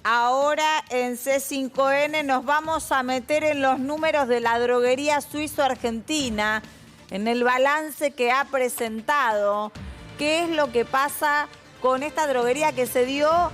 Ahora en C5N nos vamos a meter en los números de la droguería suizo-argentina, en el balance que ha presentado. ¿Qué es lo que pasa con esta droguería que se vio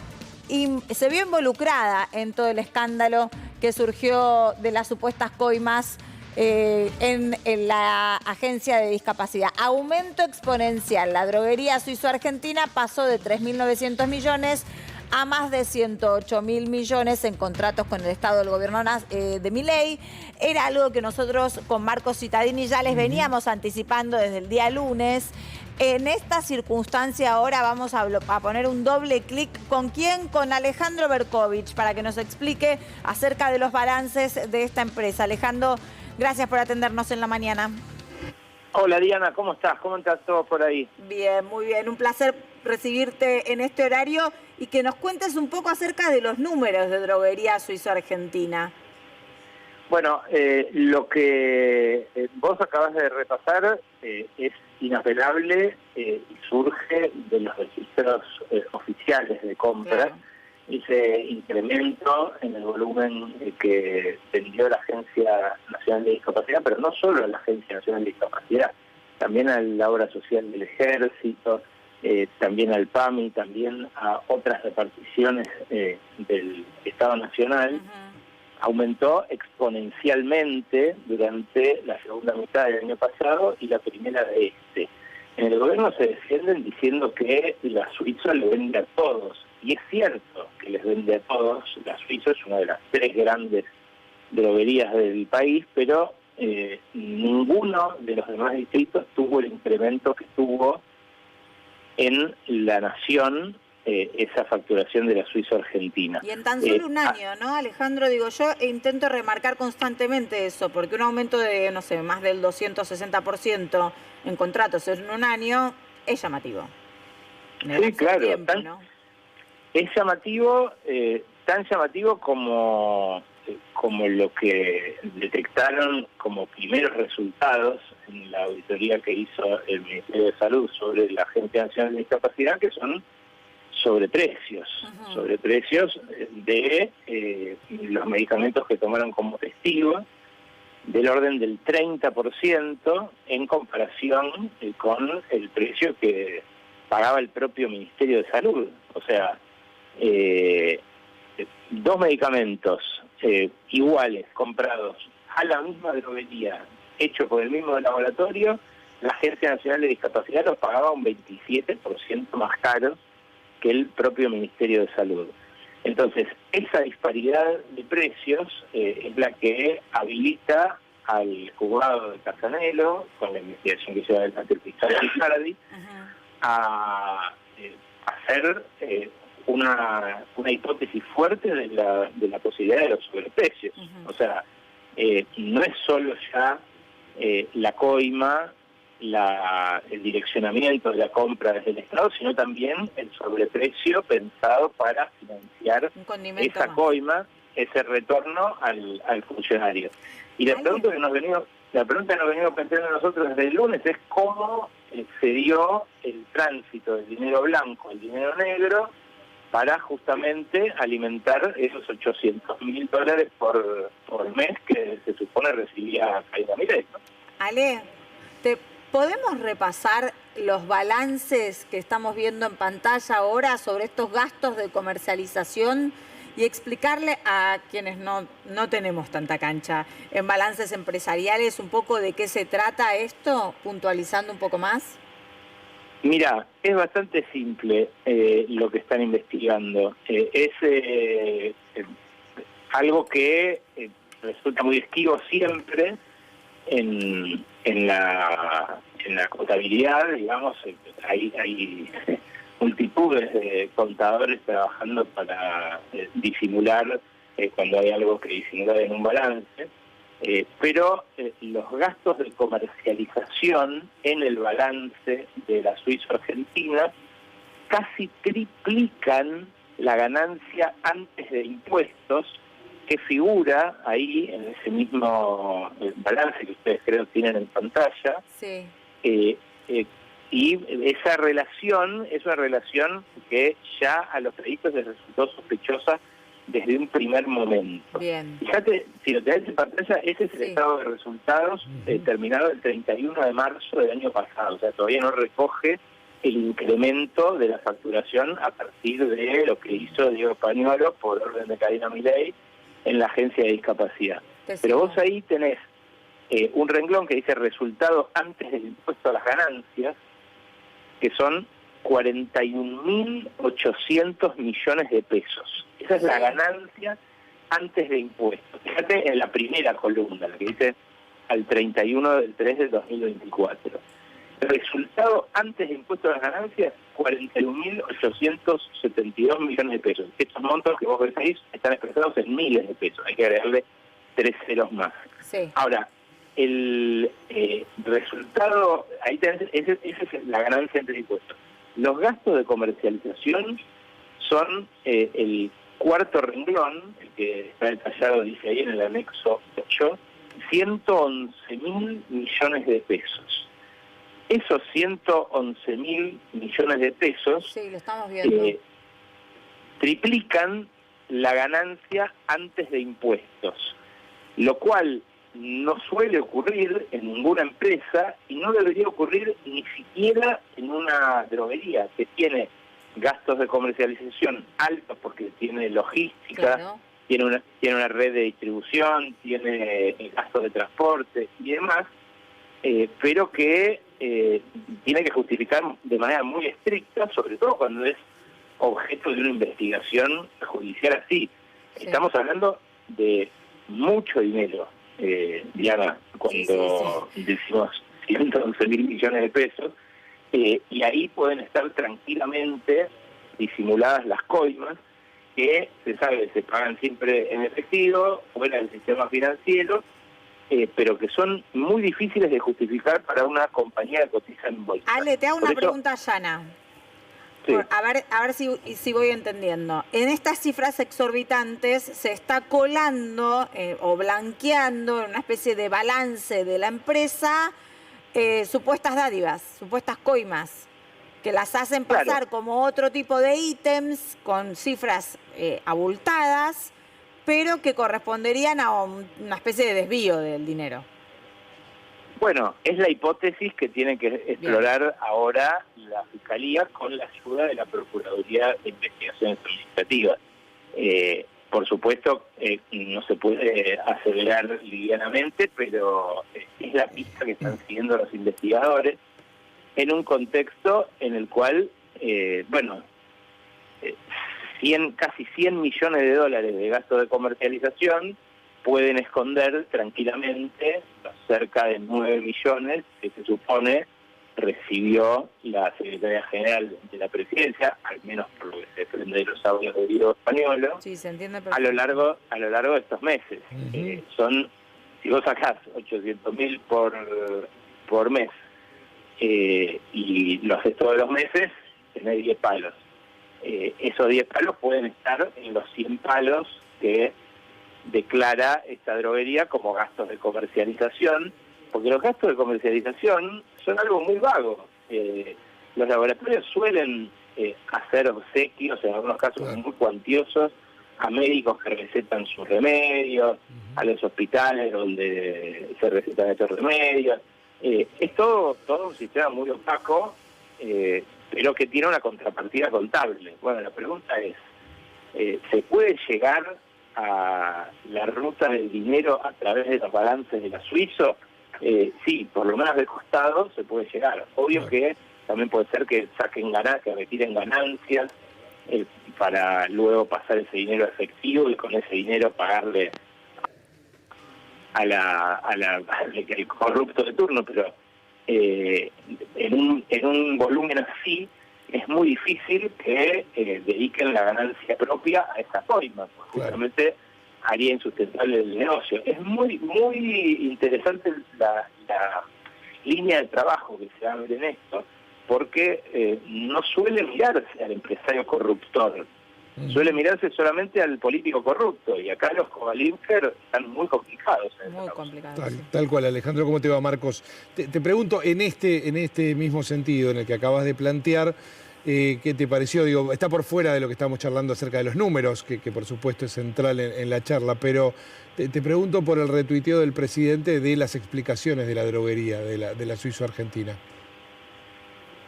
involucrada en todo el escándalo que surgió de las supuestas coimas en la Agencia de Discapacidad? Aumento exponencial. La droguería suizo-argentina pasó de 3.900 millones a más de 108.000 millones en contratos con el Estado del gobierno de Milei. Era algo que nosotros con Marcos Cittadini ya les veníamos anticipando desde el día lunes. En esta circunstancia ahora vamos a poner un doble clic. ¿Con quién? Con Alejandro Berkovich, para que nos explique acerca de los balances de esta empresa. Alejandro, gracias por atendernos en la mañana. Hola Diana, ¿cómo estás? ¿Cómo estás todo por ahí? Bien, muy bien. Un placer recibirte en este horario y que nos cuentes un poco acerca de los números de droguería suizo-argentina. Bueno, lo que vos acabas de repasar es inapelable y surge de los registros oficiales de compra. Claro. Ese incremento en el volumen que vendió la Agencia Nacional de Discapacidad, pero no solo a la Agencia Nacional de Discapacidad, también a la Obra Social del Ejército, también al PAMI, también a otras reparticiones del Estado Nacional. Aumentó exponencialmente durante la segunda mitad del año pasado y la primera de este. En el gobierno se defienden diciendo que la Suizo le vende a todos, y es cierto que les vende a todos. La Suizo es una de las tres grandes droguerías del país, pero ninguno de los demás distritos tuvo el incremento que tuvo en la nación esa facturación de la Suizo-Argentina. Y en tan solo un año, ¿no, Alejandro? Digo, yo intento remarcar constantemente eso, porque un aumento de, no sé, más del 260% en contratos en un año es llamativo. Sí, claro. Tiempo, ¿no? Es llamativo, tan llamativo como lo que detectaron como primeros resultados en la auditoría que hizo el Ministerio de Salud sobre la Agencia Nacional de Discapacidad, que son sobreprecios de los medicamentos que tomaron como testigo, del orden del 30% en comparación con el precio que pagaba el propio Ministerio de Salud. O sea, dos medicamentos iguales, comprados a la misma droguería, hecho por el mismo laboratorio, la Agencia Nacional de Discapacidad los pagaba un 27% más caros que el propio Ministerio de Salud. Entonces, esa disparidad de precios es la que habilita al juzgado de Casanelo, con la investigación que lleva adelante el fiscal Riccardi, a hacer una hipótesis fuerte de la posibilidad de los sobreprecios. O sea, no es solo ya la coima, el direccionamiento de la compra desde el Estado, sino también el sobreprecio pensado para financiar esa coima, ese retorno al funcionario. Y la pregunta que nos venimos planteando nosotros desde el lunes es cómo se dio el tránsito del dinero blanco al dinero negro para justamente alimentar esos $800.000 por mes que se supone recibía Jaime Milei, ¿no? Ale, ¿podemos repasar los balances que estamos viendo en pantalla ahora sobre estos gastos de comercialización y explicarle a quienes no tenemos tanta cancha en balances empresariales un poco de qué se trata esto, puntualizando un poco más? Mira, es bastante simple lo que están investigando. Es algo que resulta muy esquivo siempre en la contabilidad, digamos. Hay multitudes de contadores trabajando para disimular cuando hay algo que disimular en un balance. Pero los gastos de comercialización en el balance de la Suizo-Argentina casi triplican la ganancia antes de impuestos que figura ahí en ese mismo balance que ustedes creo tienen en pantalla. Sí. Y esa relación es una relación que ya a los peritos les resultó sospechosa desde un primer momento. Bien. Fíjate, si lo tenés en pantalla, ese es el estado de resultados terminado el 31 de marzo del año pasado. O sea, todavía no recoge el incremento de la facturación a partir de lo que hizo Diego Pañuelo por orden de Karina Milei en la Agencia de Discapacidad. Pero vos ahí tenés un renglón que dice resultado antes del impuesto a las ganancias, que son 41.800 millones de pesos. Esa es la ganancia antes de impuestos. Fíjate en la primera columna, la que dice al 31 del 3 del 2024. El resultado antes de impuestos a las ganancias, 41.872 millones de pesos. Estos montos que vos veis están expresados en miles de pesos. Hay que agregarle 3 ceros más. Sí. Ahora, el resultado, ahí tenés, esa es la ganancia antes de impuestos. Los gastos de comercialización son el cuarto renglón, el que está detallado, dice ahí en el anexo 8, 111.000 millones de pesos. Esos 111.000 millones de pesos sí, lo estamos viendo. Triplican la ganancia antes de impuestos, lo cual no suele ocurrir en ninguna empresa y no debería ocurrir ni siquiera en una droguería que tiene gastos de comercialización altos porque tiene logística, Claro. tiene una red de distribución, tiene gastos de transporte y demás, pero que tiene que justificar de manera muy estricta, sobre todo cuando es objeto de una investigación judicial así. Sí. Estamos hablando de mucho dinero. Diana, cuando decimos 111.000 millones de pesos, y ahí pueden estar tranquilamente disimuladas las coimas, que se sabe se pagan siempre en efectivo, fuera del sistema financiero, pero que son muy difíciles de justificar para una compañía que cotiza en bolsa. Ale, te hago una pregunta llana. Sí. A ver si voy entendiendo. En estas cifras exorbitantes se está colando o blanqueando en una especie de balance de la empresa supuestas dádivas, supuestas coimas, que las hacen pasar como otro tipo de ítems con cifras abultadas, pero que corresponderían a una especie de desvío del dinero. Bueno, es la hipótesis que tiene que explorar ahora la Fiscalía con la ayuda de la Procuraduría de Investigaciones Administrativas. Por supuesto, no se puede aseverar livianamente, pero es la pista que están siguiendo los investigadores en un contexto en el cual, casi 100 millones de dólares de gasto de comercialización pueden esconder tranquilamente los cerca de 9 millones que se supone recibió la Secretaría General de la Presidencia, al menos por lo que se desprende de los audios de Diego Pañuelo, sí, se entiende a lo largo de estos meses. Son, si vos sacás 800.000 por mes y lo haces todos los meses, tenés 10 palos. Esos 10 palos pueden estar en los 100 palos que declara esta droguería como gastos de comercialización, porque los gastos de comercialización son algo muy vago. Los laboratorios suelen hacer obsequios, en algunos casos muy cuantiosos, a médicos que recetan sus remedios, a los hospitales donde se recetan estos remedios. Es todo un sistema muy opaco, pero que tiene una contrapartida contable. Bueno, la pregunta es, ¿se puede llegar a la ruta del dinero a través de los balances de la Suizo? Sí, por lo menos de costado se puede llegar. Obvio que también puede ser que saquen ganancias, que retiren ganancias para luego pasar ese dinero efectivo y con ese dinero pagarle al corrupto de turno, pero en un volumen así es muy difícil que dediquen la ganancia propia a esa coima, porque justamente haría insustentable el negocio. Es muy interesante la línea de trabajo que se abre en esto, porque no suele mirarse al empresario corruptor, suele mirarse solamente al político corrupto, y acá los Covalinker están muy complicados. Muy complicados. Tal cual, Alejandro, ¿cómo te va, Marcos? Te pregunto, en este mismo sentido, en el que acabas de plantear, ¿Qué te pareció? Digo, está por fuera de lo que estamos charlando acerca de los números, que por supuesto es central en la charla, pero te pregunto por el retuiteo del presidente de las explicaciones de la droguería, de la suizo-argentina.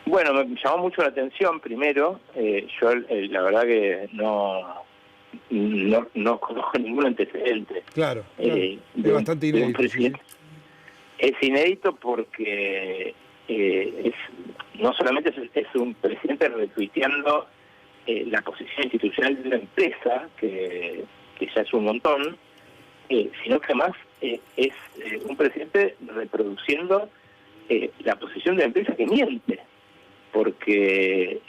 Bueno, me llamó mucho la atención primero. Yo la verdad que no conozco ningún antecedente. Claro, es bastante inédito. Sí. Es inédito porque no solamente es un presidente retuiteando la posición institucional de una empresa, que ya es un montón, sino que además es un presidente reproduciendo la posición de la empresa que miente, porque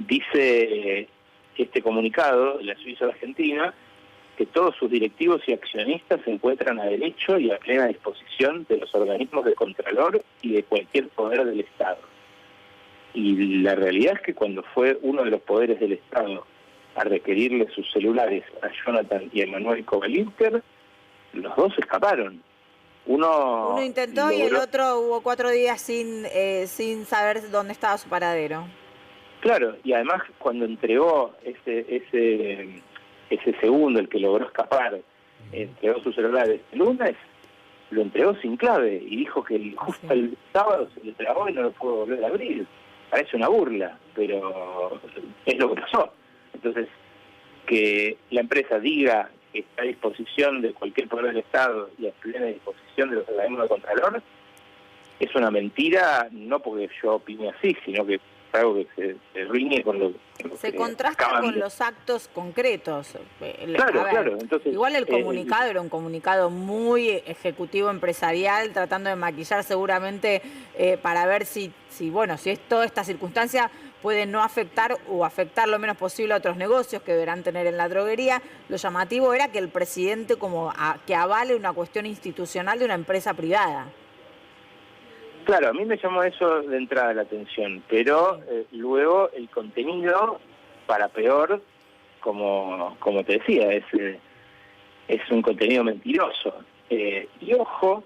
dice este comunicado de la Suiza Argentina que todos sus directivos y accionistas se encuentran a derecho y a plena disposición de los organismos de contralor y de cualquier poder del Estado. Y la realidad es que cuando fue uno de los poderes del Estado a requerirle sus celulares a Jonathan y a Emanuel Kovalinter, los dos escaparon. Uno intentó y el otro hubo 4 días sin saber dónde estaba su paradero. Claro, y además cuando entregó ese segundo, el que logró escapar, entregó sus celulares el lunes, lo entregó sin clave y dijo que justo el sábado se le trabó y no lo pudo volver a abrir. Parece una burla, pero es lo que pasó. Entonces, que la empresa diga que está a disposición de cualquier poder del Estado y a plena disposición de los organismos de contralor, es una mentira, no porque yo opine así, sino que es algo que se riñe con lo se contrasta con los actos concretos. Claro. Entonces, igual el comunicado era un comunicado muy ejecutivo empresarial, tratando de maquillar seguramente para ver si toda esta circunstancia puede no afectar o afectar lo menos posible a otros negocios que deberán tener en la droguería. Lo llamativo era que el presidente que avale una cuestión institucional de una empresa privada. Claro, a mí me llamó eso de entrada la atención, pero luego el contenido, para peor, como te decía, es un contenido mentiroso. Y ojo,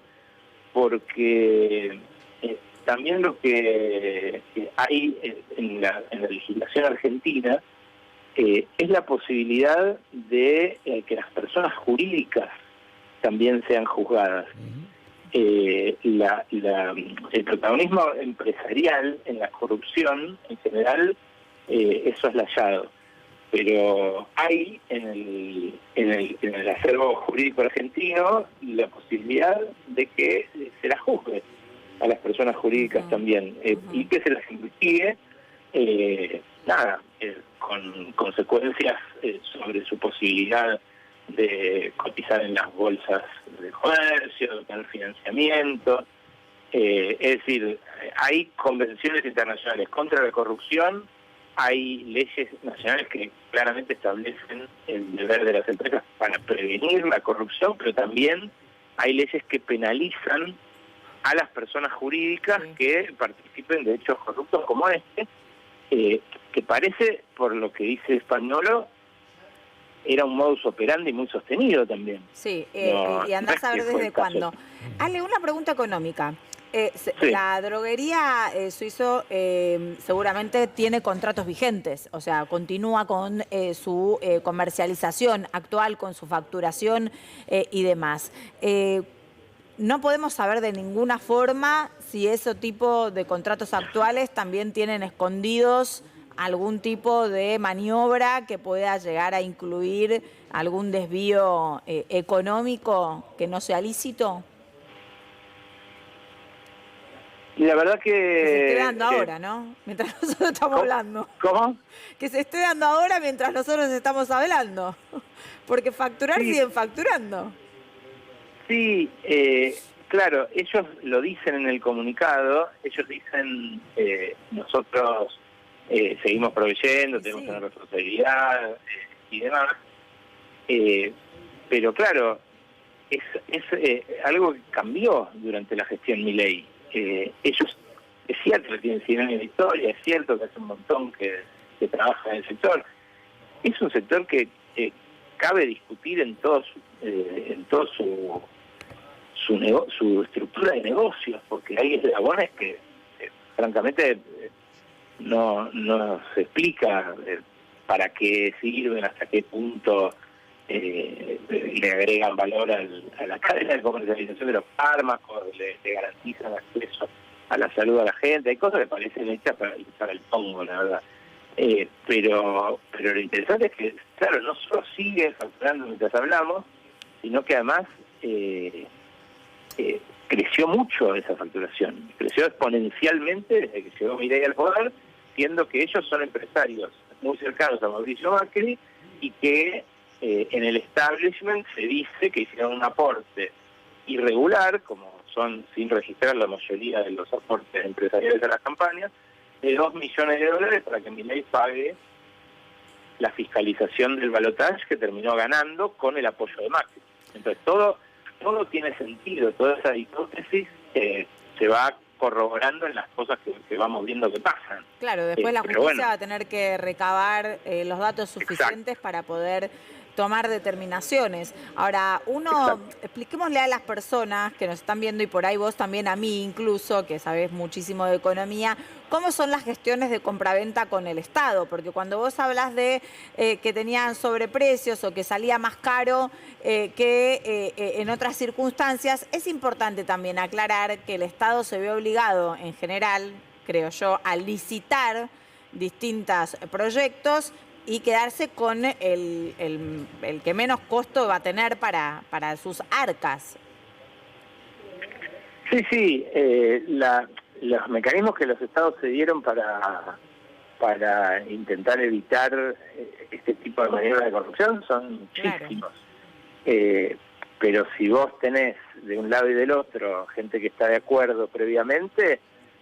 porque también lo que hay en la legislación argentina es la posibilidad de que las personas jurídicas también sean juzgadas. El protagonismo empresarial en la corrupción en general es soslayado, pero hay en el acervo jurídico argentino la posibilidad de que se las juzgue a las personas jurídicas también y que se las investigue con consecuencias sobre su posibilidad de cotizar en las bolsas de comercio, de tener financiamiento. Es decir, hay convenciones internacionales contra la corrupción, hay leyes nacionales que claramente establecen el deber de las empresas para prevenir la corrupción, pero también hay leyes que penalizan a las personas jurídicas que participen de hechos corruptos como este, que parece, por lo que dice Spagnolo, era un modus operandi muy sostenido también. Sí, y andás a ver desde cuándo. Ale, una pregunta económica. La droguería suizo seguramente tiene contratos vigentes, o sea, continúa con su comercialización actual, con su facturación y demás. No podemos saber de ninguna forma si ese tipo de contratos actuales también tienen escondidos algún tipo de maniobra que pueda llegar a incluir algún desvío económico que no sea lícito. Y la verdad que se esté dando ahora, ¿no? Mientras nosotros estamos hablando. ¿Cómo? Que se esté dando ahora mientras nosotros estamos hablando. Porque facturar siguen facturando. Sí, claro, ellos lo dicen en el comunicado, ellos dicen, nosotros seguimos proveyendo, tenemos una responsabilidad y demás, pero claro, es algo que cambió durante la gestión Milei. Ellos, es cierto que tienen 100 años de historia, es cierto que hace un montón que trabaja en el sector, es un sector que cabe discutir en todo su estructura de negocios, porque hay eslabones que francamente no se explica para qué sirven, hasta qué punto le agregan valor a la cadena de comercialización de los fármacos, le garantizan acceso a la salud a la gente. Hay cosas que parecen hechas para el tongo, la verdad. Pero lo interesante es que, claro, no solo sigue facturando mientras hablamos, sino que además creció mucho esa facturación, creció exponencialmente desde que llegó Milei al poder, siendo que ellos son empresarios muy cercanos a Mauricio Macri y que en el establishment se dice que hicieron un aporte irregular, como son sin registrar la mayoría de los aportes empresariales a las campañas, de $2 millones para que Milei pague la fiscalización del balotaje que terminó ganando con el apoyo de Macri. Entonces todo tiene sentido, toda esa hipótesis se va corroborando en las cosas que vamos viendo que pasan. Claro, después la justicia va a tener que recabar los datos suficientes para poder tomar determinaciones. Ahora, expliquémosle a las personas que nos están viendo, y por ahí vos también, a mí incluso, que sabés muchísimo de economía, cómo son las gestiones de compraventa con el Estado, porque cuando vos hablas de que tenían sobreprecios o que salía más caro que en otras circunstancias, es importante también aclarar que el Estado se ve obligado, en general, creo yo, a licitar distintos proyectos y quedarse con el que menos costo va a tener para sus arcas. Sí, los mecanismos que los estados se dieron para intentar evitar este tipo de maniobras de corrupción son muchísimos. Claro. Pero si vos tenés de un lado y del otro gente que está de acuerdo previamente,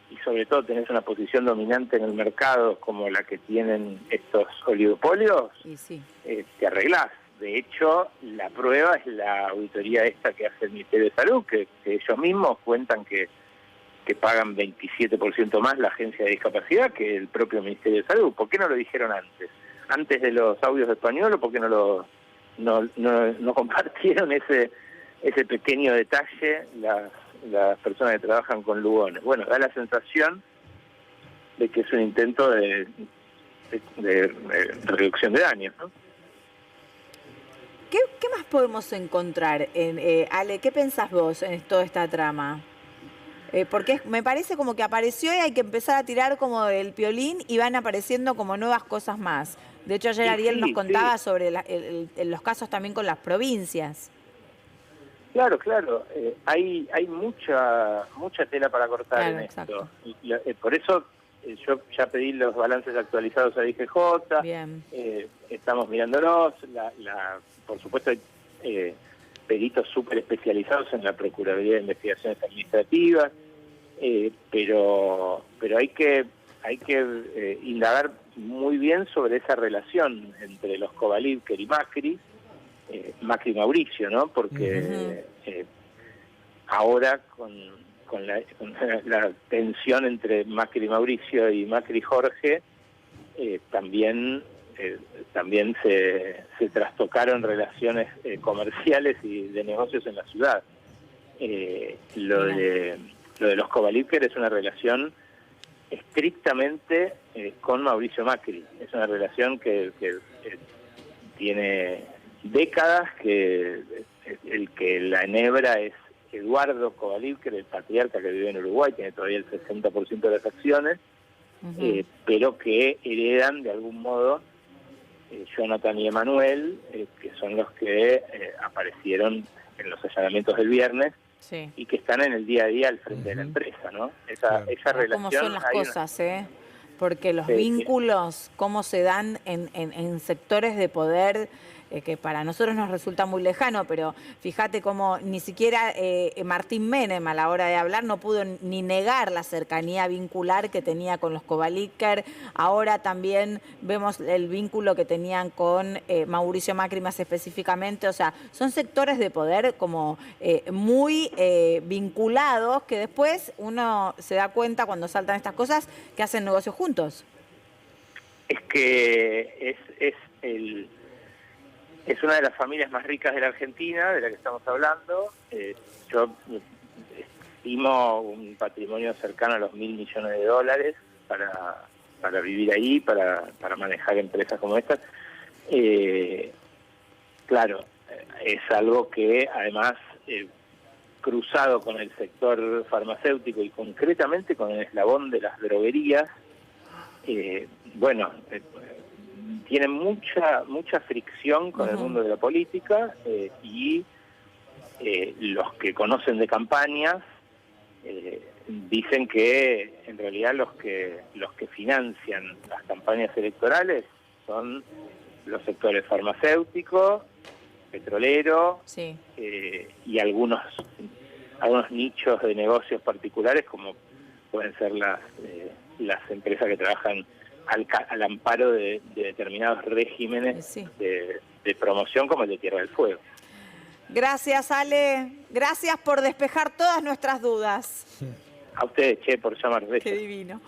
y sobre todo tenés una posición dominante en el mercado como la que tienen estos oligopolios, sí, te arreglás. De hecho, la prueba es la auditoría esta que hace el Ministerio de Salud, que ellos mismos cuentan que pagan 27% más la Agencia de Discapacidad que el propio Ministerio de Salud. ¿Por qué no lo dijeron antes? Antes de los audios de español, ¿o por qué no compartieron ese pequeño detalle las personas que trabajan con Lugones? Bueno, da la sensación de que es un intento de reducción de daños, ¿no? ¿Qué más podemos encontrar? Ale, ¿qué pensás vos en toda esta trama? Porque me parece como que apareció y hay que empezar a tirar como el piolín y van apareciendo como nuevas cosas más. De hecho, ayer Ariel nos contaba sobre los casos también con las provincias. Claro. Hay mucha tela para cortar en esto. Por eso yo ya pedí los balances actualizados a DGJ. Bien. Estamos mirándolos. Por supuesto, hay peritos súper especializados en la Procuraduría de Investigaciones Administrativas, pero hay que indagar muy bien sobre esa relación entre los Kovalevker y Macri, Macri-Mauricio, ¿no? Porque ahora con la tensión entre Macri-Mauricio y Macri-Jorge, también se trastocaron relaciones comerciales y de negocios en la ciudad. Lo de los Kovalevker es una relación estrictamente con Mauricio Macri. Es una relación que tiene décadas, que el que la enhebra es Eduardo Kovalevker, el patriarca que vive en Uruguay, tiene todavía el 60% de las acciones, pero que heredan de algún modo Jonathan y Emanuel, que son los que aparecieron en los allanamientos del viernes, sí, y que están en el día a día al frente de la empresa, ¿no? Esa relación. ¿Cómo son las cosas, Porque los vínculos, cómo se dan en sectores de poder que para nosotros nos resulta muy lejano, pero fíjate cómo ni siquiera Martín Menem a la hora de hablar no pudo ni negar la cercanía vincular que tenía con los Kovalevker. Ahora también vemos el vínculo que tenían con Mauricio Macri más específicamente. O sea, son sectores de poder como muy vinculados, que después uno se da cuenta cuando saltan estas cosas que hacen negocios juntos. Es que es una de las familias más ricas de la Argentina, de la que estamos hablando. Yo estimo un patrimonio cercano a los $1.000 millones para vivir ahí, para manejar empresas como estas. Claro, es algo que además, cruzado con el sector farmacéutico y concretamente con el eslabón de las droguerías, tiene mucha fricción con el mundo de la política, y los que conocen de campañas dicen que en realidad los que financian las campañas electorales son los sectores farmacéuticos, petrolero, Sí. Y algunos nichos de negocios particulares, como pueden ser las empresas que trabajan al amparo de determinados regímenes Sí. de promoción, como el de Tierra del Fuego. Gracias, Ale. Gracias por despejar todas nuestras dudas. A ustedes, Che, por llamar. Qué divino.